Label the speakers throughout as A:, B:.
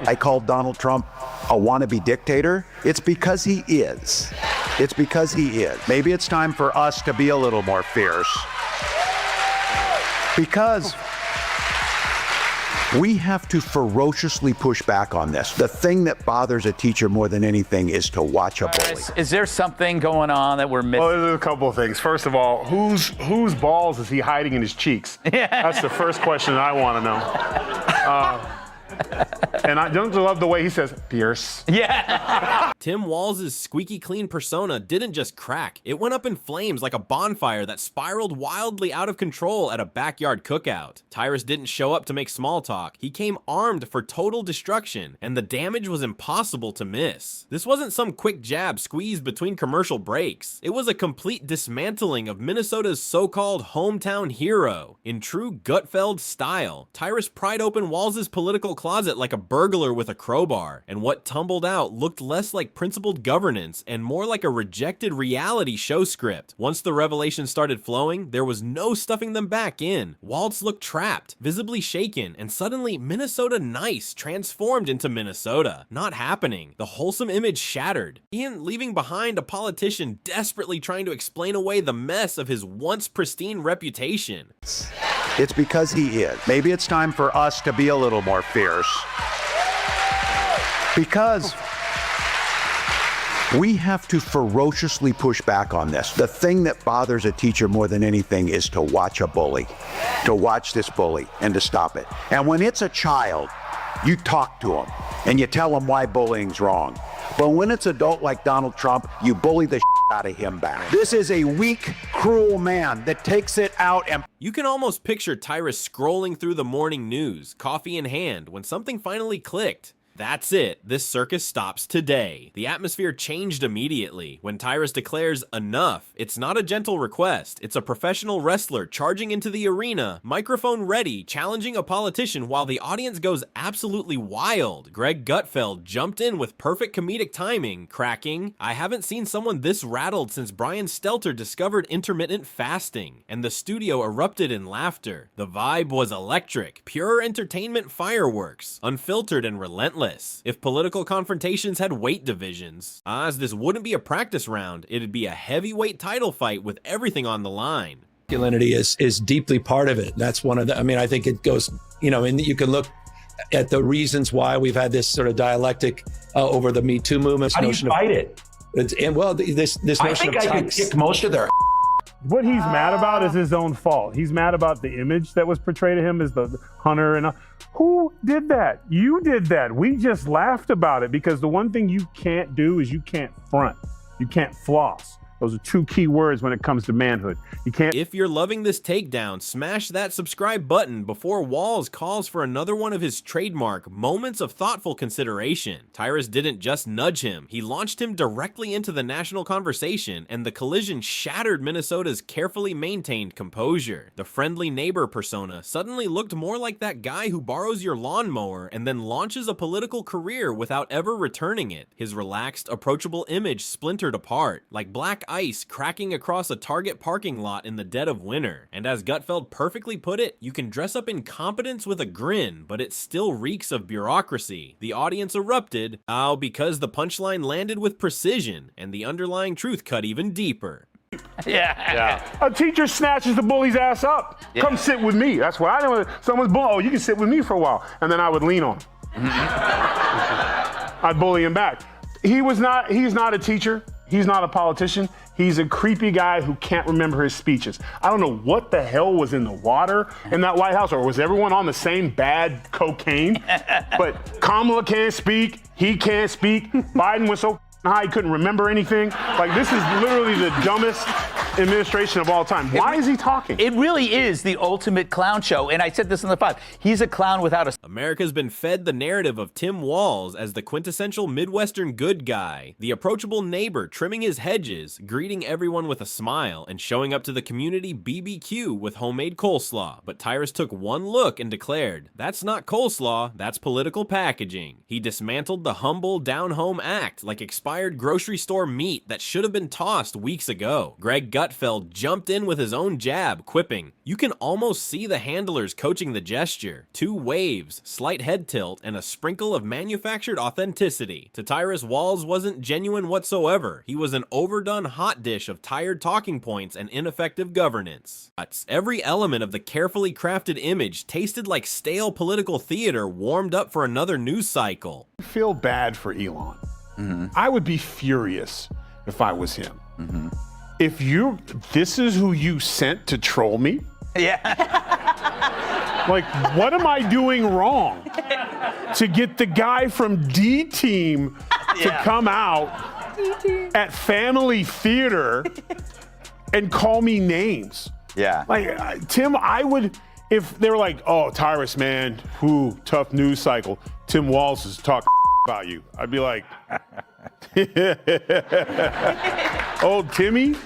A: I called Donald Trump a wannabe dictator. It's because he is. It's because he is. Maybe it's time for us to be a little more fierce. Because we have to ferociously push back on this. The thing that bothers a teacher more than anything is to watch a bully.
B: Is there something going on that we're missing?
C: Well, there's a couple of things. First of all, whose balls is he hiding in his cheeks? That's the first question I want to know. And I don't love the way he says, fierce.
B: Yeah.
D: Tim Walz's squeaky clean persona didn't just crack, it went up in flames like a bonfire that spiraled wildly out of control at a backyard cookout. Tyrus didn't show up to make small talk, he came armed for total destruction, and the damage was impossible to miss. This wasn't some quick jab squeezed between commercial breaks, it was a complete dismantling of Minnesota's so-called hometown hero. In true Gutfeld style, Tyrus pried open Walz's political closet like a burglar with a crowbar, and what tumbled out looked less like principled governance and more like a rejected reality show script. Once the revelations started flowing, there was no stuffing them back in. Walz looked trapped, visibly shaken, and suddenly Minnesota nice transformed into Minnesota. Not happening. The wholesome image shattered. Ian leaving behind a politician desperately trying to explain away the mess of his once pristine reputation.
A: It's because he is. Maybe it's time for us to be a little more fierce. Because we have to ferociously push back on this. The thing that bothers a teacher more than anything is to watch a bully, to watch this bully and to stop it. And when it's a child, you talk to them and you tell them why bullying's wrong. But when it's adult like Donald Trump, you bully the out of him back. This is a weak, cruel man that takes it out and...
D: You can almost picture Tyrus scrolling through the morning news, coffee in hand, when something finally clicked. That's it, this circus stops today. The atmosphere changed immediately when Tyrus declares enough. It's not a gentle request, it's a professional wrestler charging into the arena, microphone ready, challenging a politician while the audience goes absolutely wild. Greg Gutfeld jumped in with perfect comedic timing, cracking, "I haven't seen someone this rattled since Brian Stelter discovered intermittent fasting," and the studio erupted in laughter. The vibe was electric, pure entertainment fireworks, unfiltered and relentless. If political confrontations had weight divisions, as this wouldn't be a practice round, it'd be a heavyweight title fight with everything on the line.
E: Masculinity is deeply part of it. That's one of the, I mean, I think it goes, and you can look at the reasons why we've had this sort of dialectic over the Me Too movement.
F: How do you fight it?
E: This notion
F: I think
E: of
F: I could kick most of their
C: What he's mad about is his own fault. He's mad about the image that was portrayed of him as the hunter. And who did that? You did that. We just laughed about it because the one thing you can't do is you can't front. You can't floss. Those are two key words when it comes to manhood. You can't.
D: If you're loving this takedown, smash that subscribe button before Walz calls for another one of his trademark moments of thoughtful consideration. Tyrus didn't just nudge him, he launched him directly into the national conversation, and the collision shattered Minnesota's carefully maintained composure. The friendly neighbor persona suddenly looked more like that guy who borrows your lawnmower and then launches a political career without ever returning it. His relaxed, approachable image splintered apart, like black ice cracking across a Target parking lot in the dead of winter. And as Gutfeld perfectly put it, you can dress up incompetence with a grin, but it still reeks of bureaucracy. The audience erupted, because the punchline landed with precision, and the underlying truth cut even deeper.
C: Yeah. A teacher snatches the bully's ass up. Yeah. Come sit with me. That's what I know. Someone's bullying. Oh, you can sit with me for a while. And then I would lean on him. I'd bully him back. He's not a teacher. He's not a politician. He's a creepy guy who can't remember his speeches. I don't know what the hell was in the water in that White House, or was everyone on the same bad cocaine? But Kamala can't speak. He can't speak. Biden was so high he couldn't remember anything. Like, this is literally the dumbest administration of all time. Why is he talking?
B: It really is the ultimate clown show. And I said this in the 5. He's a clown without a...
D: America's been fed the narrative of Tim Walz as the quintessential Midwestern good guy, the approachable neighbor trimming his hedges, greeting everyone with a smile, and showing up to the community BBQ with homemade coleslaw. But Tyrus took one look and declared, "That's not coleslaw, that's political packaging." He dismantled the humble, down-home act like expired grocery store meat that should have been tossed weeks ago. Greg Gutfeld Gutfeld jumped in with his own jab, quipping, "You can almost see the handlers coaching the gesture. 2 waves, slight head tilt, and a sprinkle of manufactured authenticity." To Tyrus, Walz wasn't genuine whatsoever. He was an overdone hot dish of tired talking points and ineffective governance. Every element of the carefully crafted image tasted like stale political theater warmed up for another news cycle.
C: I feel bad for Elon. I would be furious if I was him. If this is who you sent to troll me?
B: Yeah.
C: Like, what am I doing wrong to get the guy from D Team to come out at Family Theater and call me names?
B: Yeah.
C: Like, Tim, I would, if they were like, "Oh, Tyrus, man, tough news cycle. Tim Walz is talking about you." I'd be like, "Oh, Timmy,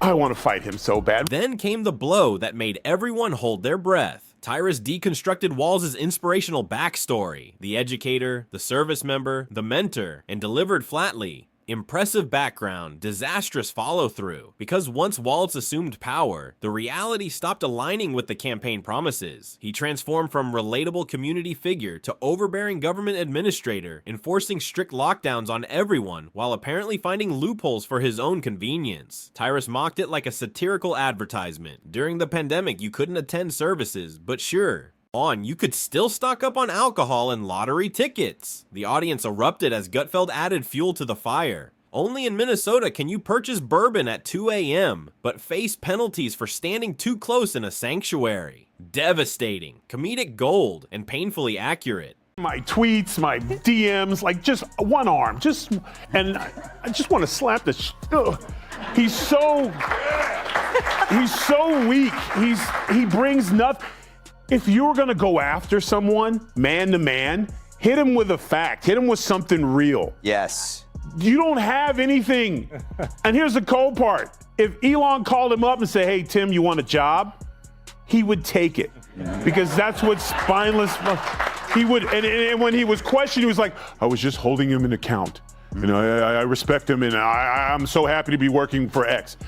C: I want to fight him so bad."
D: Then came the blow that made everyone hold their breath. Tyrus deconstructed Walz's inspirational backstory, the educator, the service member, the mentor, and delivered flatly. Impressive background, disastrous follow-through. Because once Walz assumed power, the reality stopped aligning with the campaign promises. He transformed from relatable community figure to overbearing government administrator, enforcing strict lockdowns on everyone while apparently finding loopholes for his own convenience. Tyrus mocked it like a satirical advertisement. During the pandemic, you couldn't attend services, but sure, you could still stock up on alcohol and lottery tickets. The audience erupted as Gutfeld added fuel to the fire. Only in Minnesota can you purchase bourbon at 2 a.m., but face penalties for standing too close in a sanctuary. Devastating, comedic gold, and painfully accurate.
C: My tweets, my DMs, like just one arm, and I just want to slap the. He's so weak. He brings nothing. If you were gonna go after someone, man to man, hit him with a fact, hit him with something real.
B: Yes.
C: You don't have anything. And here's the cold part. If Elon called him up and said, "Hey, Tim, you want a job?" he would take it. Because that's what Spineless, he would, and when he was questioned, he was like, "I was just holding him in account. You know, I respect him, and I'm so happy to be working for X."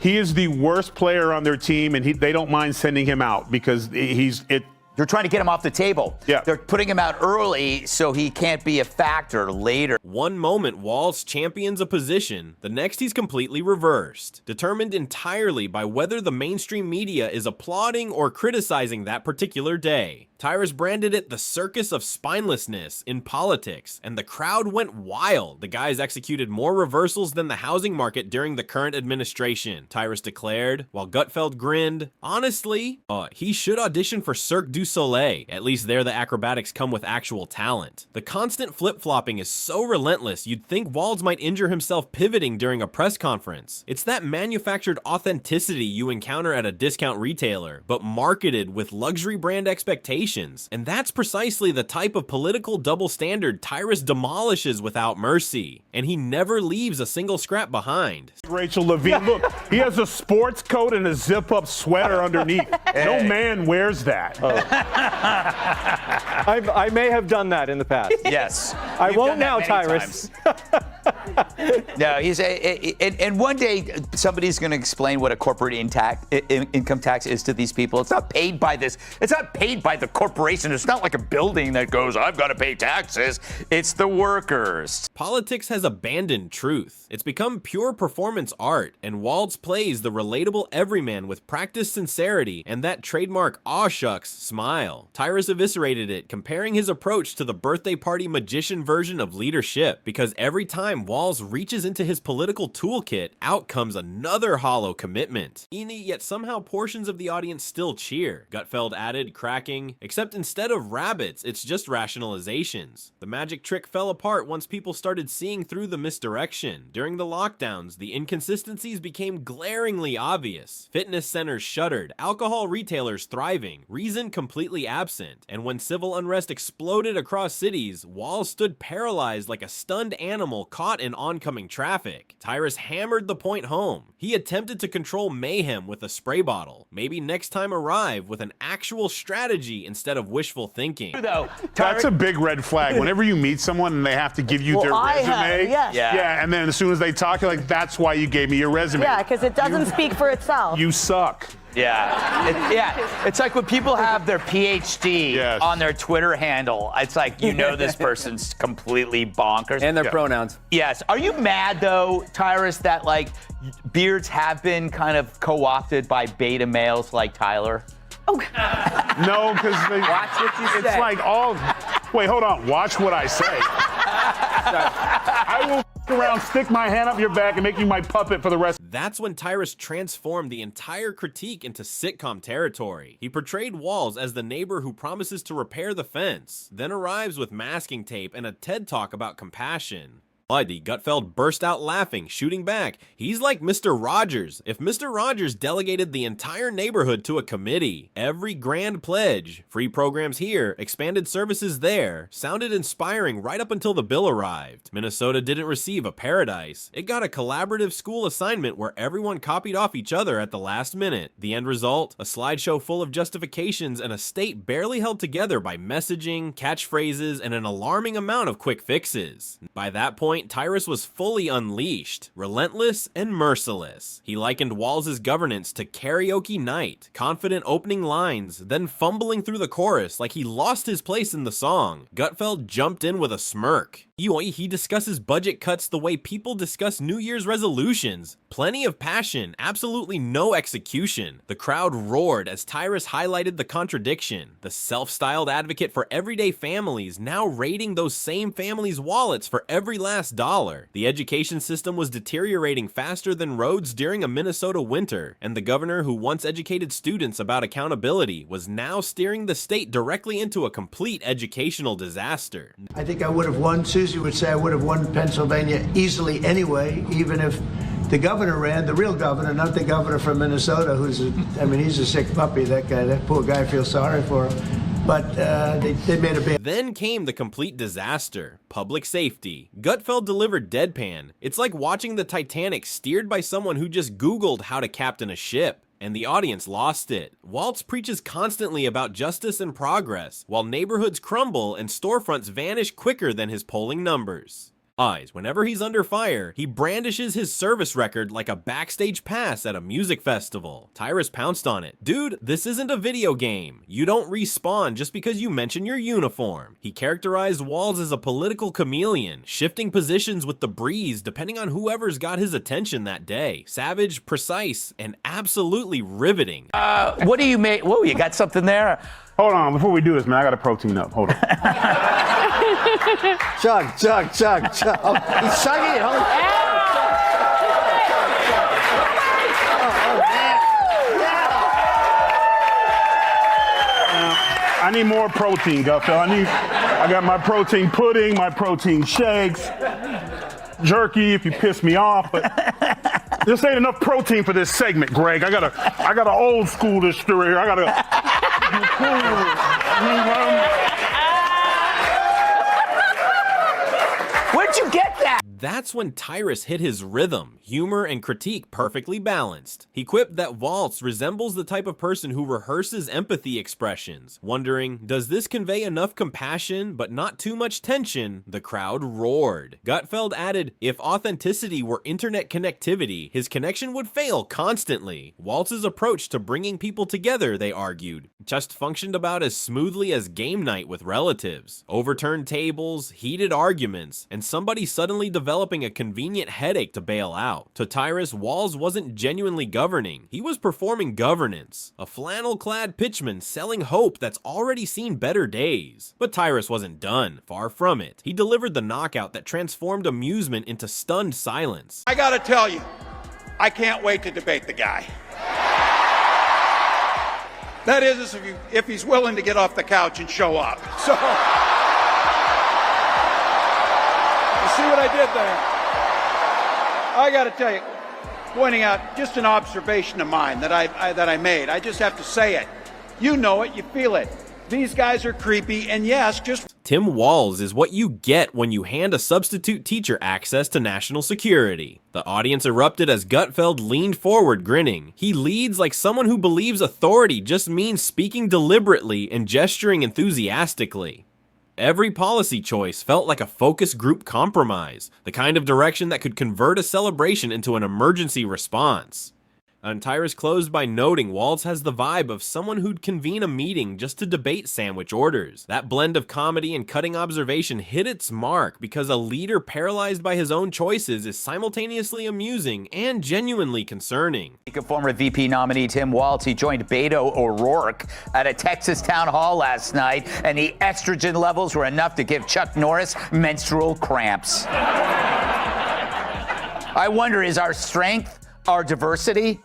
C: He is the worst player on their team, and they don't mind sending him out because
B: They're trying to get him off the table.
C: Yeah.
B: They're putting him out early so he can't be a factor later.
D: One moment Walz champions a position, the next he's completely reversed, determined entirely by whether the mainstream media is applauding or criticizing that particular day. Tyrus branded it the circus of spinelessness in politics, and the crowd went wild. The guys executed more reversals than the housing market during the current administration, Tyrus declared, while Gutfeld grinned. Honestly, he should audition for Cirque du Soleil. At least there the acrobatics come with actual talent. The constant flip-flopping is so relentless you'd think Walz might injure himself pivoting during a press conference. It's that manufactured authenticity you encounter at a discount retailer, but marketed with luxury brand expectations. And that's precisely the type of political double standard Tyrus demolishes without mercy. And he never leaves a single scrap behind.
C: Rachel Levine, look, he has a sports coat and a zip-up sweater underneath. No man wears that.
F: I may have done that in the past.
B: Yes.
F: I won't now, Tyrus.
B: No, and one day somebody's going to explain what a corporate income tax is to these people. It's not paid by this. It's not paid by the corporation. It's not like a building that goes, "I've got to pay taxes." It's the workers.
D: Politics has abandoned truth. It's become pure performance art, and Walz plays the relatable everyman with practiced sincerity and that trademark aw shucks smile. Tyrus eviscerated it, comparing his approach to the birthday party magician version of leadership, because every time Walz reaches into his political toolkit, out comes another hollow commitment. Yet somehow portions of the audience still cheer, Gutfeld added, cracking, except instead of rabbits, it's just rationalizations. The magic trick fell apart once people started seeing through the misdirection. During the lockdowns, the inconsistencies became glaringly obvious. Fitness centers shuttered, alcohol retailers thriving, reason completely absent, and when civil unrest exploded across cities, Walz stood paralyzed like a stunned animal caught in oncoming traffic. Tyrus hammered the point home. He attempted to control mayhem with a spray bottle. Maybe next time arrive with an actual strategy instead of wishful thinking.
C: That's a big red flag. Whenever you meet someone and they have to give you their resume, yeah, and then as soon as they talk, you're like, that's why you gave me your resume.
G: Yeah, because it doesn't speak for itself.
C: You suck.
B: Yeah. It's like when people have their PhD on their Twitter handle. It's like, you know, this person's completely bonkers.
F: And their pronouns.
B: Yes. Are you mad, though, Tyrus, that, like, beards have been kind of co-opted by beta males like Tyler?
C: No, because
B: Watch what you say.
C: It's like all. Wait, hold on. Watch what I say. I will around, stick my hand up your back, and make you my puppet for the rest.
D: That's when Tyrus transformed the entire critique into sitcom territory. He portrayed Walz as the neighbor who promises to repair the fence, then arrives with masking tape and a TED Talk about compassion. Bloody Gutfeld burst out laughing, shooting back. He's like Mr. Rogers. If Mr. Rogers delegated the entire neighborhood to a committee, every grand pledge, free programs here, expanded services there, sounded inspiring right up until the bill arrived. Minnesota didn't receive a paradise. It got a collaborative school assignment where everyone copied off each other at the last minute. The end result? A slideshow full of justifications and a state barely held together by messaging, catchphrases, and an alarming amount of quick fixes. By that point, Tyrus was fully unleashed, relentless and merciless. He likened Walz's governance to karaoke night, confident opening lines, then fumbling through the chorus like he lost his place in the song. Gutfeld jumped in with a smirk. He discusses budget cuts the way people discuss New Year's resolutions. Plenty of passion, absolutely no execution. The crowd roared as Tyrus highlighted the contradiction. The self-styled advocate for everyday families now raiding those same families' wallets for every last dollar. The education system was deteriorating faster than roads during a Minnesota winter, and the governor who once educated students about accountability was now steering the state directly into a complete educational disaster.
H: I think I would have won. Susie would say I would have won Pennsylvania easily anyway, even if the governor ran, the real governor, not the governor from Minnesota, he's a sick puppy, that guy. That poor guy, I feel sorry for him. But they made a big...
D: Then came the complete disaster. Public safety. Gutfeld delivered deadpan. It's like watching the Titanic steered by someone who just Googled how to captain a ship. And the audience lost it. Walz preaches constantly about justice and progress, while neighborhoods crumble and storefronts vanish quicker than his polling numbers. Whenever he's under fire, he brandishes his service record like a backstage pass at a music festival. Tyrus pounced on it. Dude, this isn't a video game. You don't respawn just because you mention your uniform. He characterized Walz as a political chameleon, shifting positions with the breeze depending on whoever's got his attention that day. Savage, precise, and absolutely riveting.
B: What do you make? Whoa, you got something there?
C: Hold on, before we do this, man, I got to protein up. Hold on.
H: Chug, chug, chug, chug. Oh, he's chugging it. Hold on.
C: I need more protein, Gutfeld. I got my protein pudding, my protein shakes, jerky if you piss me off, but this ain't enough protein for this segment, Greg. I gotta old school this story here.
B: Where'd you get that?
D: That's when Tyrus hit his rhythm, humor and critique perfectly balanced. He quipped that Walz resembles the type of person who rehearses empathy expressions, wondering, does this convey enough compassion but not too much tension? The crowd roared. Gutfeld added, if authenticity were internet connectivity, his connection would fail constantly. Walz's approach to bringing people together, they argued, just functioned about as smoothly as game night with relatives. Overturned tables, heated arguments, and somebody suddenly developing a convenient headache to bail out. To Tyrus, Walz wasn't genuinely governing. He was performing governance. A flannel-clad pitchman selling hope that's already seen better days. But Tyrus wasn't done. Far from it. He delivered the knockout that transformed amusement into stunned silence.
I: I gotta tell you, I can't wait to debate the guy. That is, if he's willing to get off the couch and show up. So, you see what I did there? I got to tell you, pointing out just an observation of mine that I made. I just have to say it. You know it, you feel it. These guys are creepy, and yes, just
D: Tim Walz is what you get when you hand a substitute teacher access to national security. The audience erupted as Gutfeld leaned forward, grinning. He leads like someone who believes authority just means speaking deliberately and gesturing enthusiastically. Every policy choice felt like a focus group compromise, the kind of direction that could convert a celebration into an emergency response. And Tyrus closed by noting Walz has the vibe of someone who'd convene a meeting just to debate sandwich orders. That blend of comedy and cutting observation hit its mark because a leader paralyzed by his own choices is simultaneously amusing and genuinely concerning.
B: Former VP nominee Tim Walz, he joined Beto O'Rourke at a Texas town hall last night, and the estrogen levels were enough to give Chuck Norris menstrual cramps. I wonder, is our strength our diversity?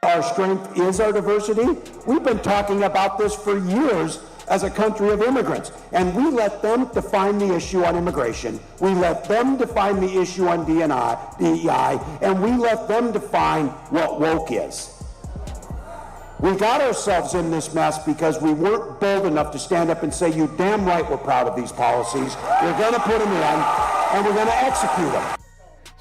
J: Our strength is our diversity. We've been talking about this for years as a country of immigrants, and we let them define the issue on immigration. We let them define the issue on DEI, and we let them define what woke is. We got ourselves in this mess because we weren't bold enough to stand up and say, you damn right we're proud of these policies. We're going to put them in, and we're going to execute them.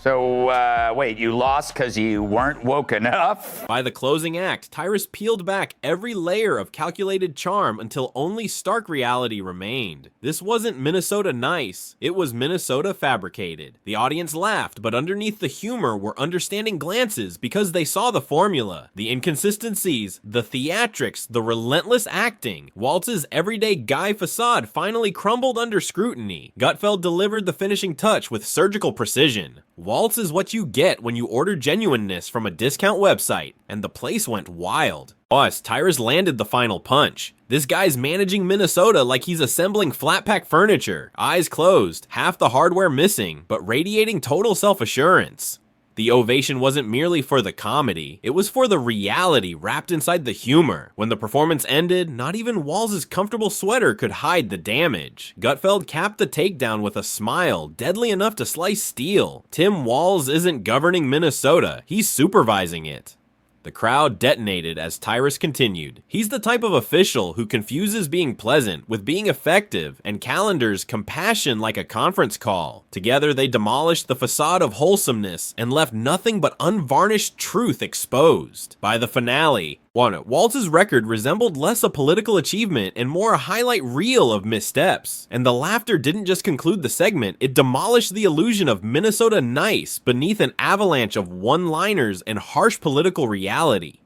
B: So, wait, you lost because you weren't woke enough?
D: By the closing act, Tyrus peeled back every layer of calculated charm until only stark reality remained. This wasn't Minnesota nice, it was Minnesota fabricated. The audience laughed, but underneath the humor were understanding glances because they saw the formula. The inconsistencies, the theatrics, the relentless acting. Walz's everyday guy facade finally crumbled under scrutiny. Gutfeld delivered the finishing touch with surgical precision. Walz is what you get when you order genuineness from a discount website, and the place went wild. Plus, Tyrus landed the final punch. This guy's managing Minnesota like he's assembling flat pack furniture, eyes closed, half the hardware missing, but radiating total self-assurance. The ovation wasn't merely for the comedy, it was for the reality wrapped inside the humor. When the performance ended, not even Walz's comfortable sweater could hide the damage. Gutfeld capped the takedown with a smile, deadly enough to slice steel. Tim Walz isn't governing Minnesota, he's supervising it. The crowd detonated as Tyrus continued. He's the type of official who confuses being pleasant with being effective and calendars compassion like a conference call. Together, they demolished the facade of wholesomeness and left nothing but unvarnished truth exposed. By the finale, Walz's record resembled less a political achievement and more a highlight reel of missteps. And the laughter didn't just conclude the segment, it demolished the illusion of Minnesota nice beneath an avalanche of one-liners and harsh political reality.